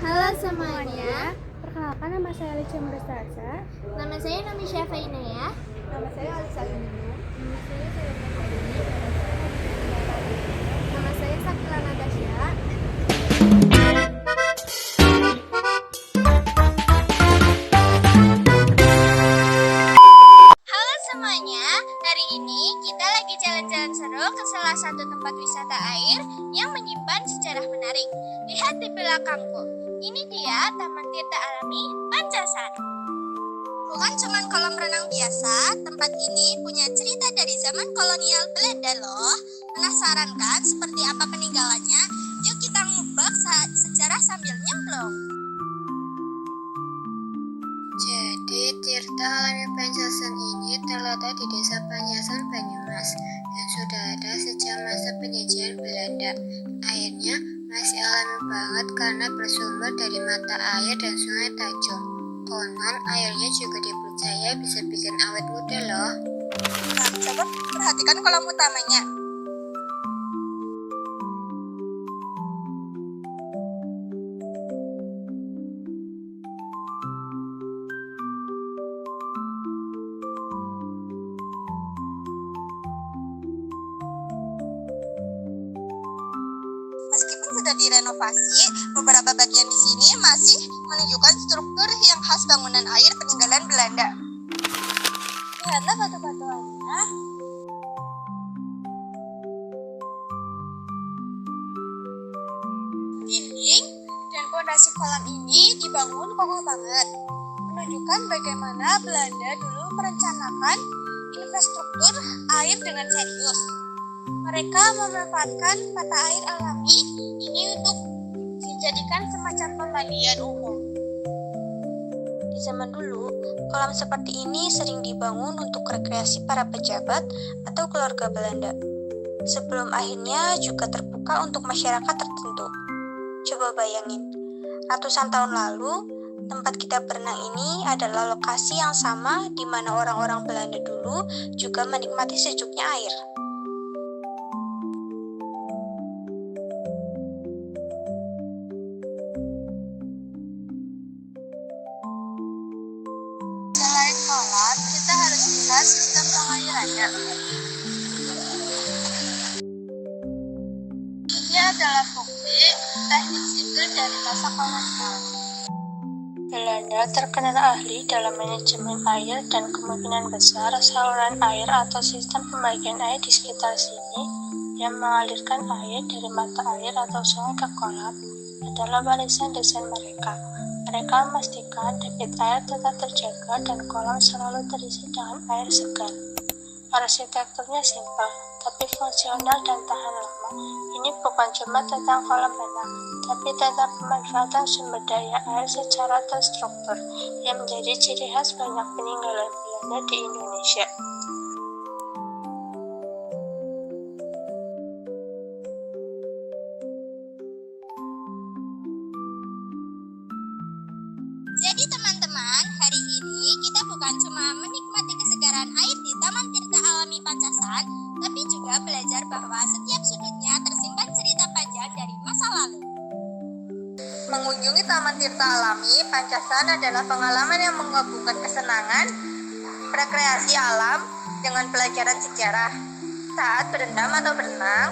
Halo semuanya, Perkenalkan, nama saya Alicia Murastasa. nama saya Nami Syafaina ya. Nama saya Alisa Indina. Nama saya Selena Karini. Nama saya Sakila Natasha. Halo semuanya, hari ini kita lagi jalan-jalan seru ke salah satu tempat wisata air yang menyimpan sejarah menarik. Lihat di belakangku, ini dia Taman Tirta Alami Pancasan. Bukan cuma kolam renang biasa, tempat ini punya cerita dari zaman kolonial Belanda loh. Penasaran kan seperti apa peninggalannya? Yuk kita ngubek sejarah sambil nyemplung. Jadi Tirta Alami Pancasan ini terletak di Desa Pancasan, Banyumas yang sudah ada sejak masa penjajahan Belanda. Airnya masih alami banget karena bersumber dari mata air dan sungai Tajung. Konon airnya juga dipercaya bisa bikin awet muda loh. Nah, coba perhatikan kolam utamanya. Meskipun sudah direnovasi, beberapa bagian di sini masih menunjukkan struktur yang khas bangunan air peninggalan Belanda. Lihatlah batu-batuannya. Dinding dan pondasi kolam ini dibangun kokoh banget, menunjukkan bagaimana Belanda dulu merencanakan infrastruktur air dengan serius. Mereka memanfaatkan mata air alami ini untuk dijadikan semacam pemandian umum. Di zaman dulu, kolam seperti ini sering dibangun untuk rekreasi para pejabat atau keluarga Belanda. Sebelum akhirnya juga terbuka untuk masyarakat tertentu. Coba bayangin, ratusan tahun lalu, tempat kita berenang ini adalah lokasi yang sama di mana orang-orang Belanda dulu juga menikmati sejuknya air. Selain kolam, kita harus lihat sistem pengairannya. Ini adalah bukti teknik sipil dari masa kolonial. Belanda terkenal ahli dalam manajemen air dan kemungkinan besar saluran air atau sistem pembagian air di sekitar sini yang mengalirkan air dari mata air atau sungai ke kolam adalah warisan desain mereka. Mereka memastikan debit air tetap terjaga dan kolam selalu terisi dengan air segar. Arsitekturnya simpel, tapi fungsional dan tahan lama. Ini bukan cuma tentang kolam renang, tapi tentang pemanfaatan sumber daya air secara terstruktur yang menjadi ciri khas banyak peninggalan Belanda di Indonesia. Jadi teman-teman, hari ini kita bukan cuma menikmati kesegaran air di Taman Tirta Alami Pancasan, tapi juga belajar bahwa setiap sudutnya tersimpan cerita panjang dari masa lalu. Mengunjungi Taman Tirta Alami Pancasan adalah pengalaman yang menggabungkan kesenangan, rekreasi alam, dengan pelajaran sejarah. Saat berendam atau berenang,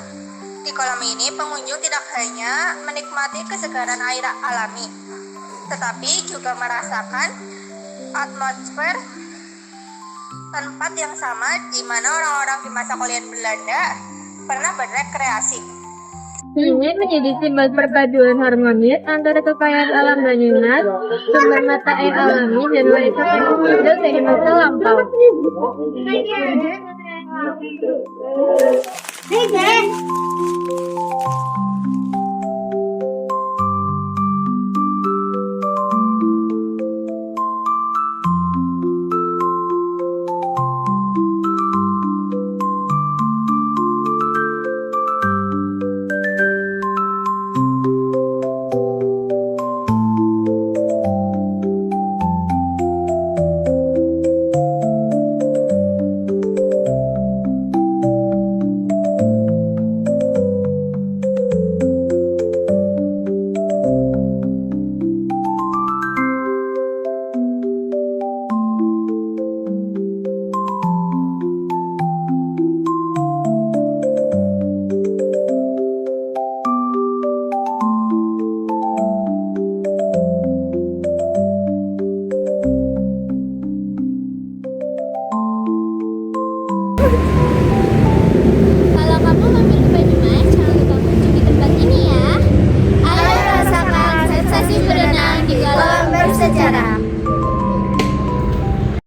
di kolam ini pengunjung tidak hanya menikmati kesegaran air alami, tetapi juga merasakan atmosfer tempat yang sama di mana orang-orang di masa kolonial Belanda pernah berrekreasi. Ini menjadi simbol perpaduan harmonis antara kekayaan alam Banyumas, sumber mata air alami, dan warisan teknologi dari masa lampau. Hey,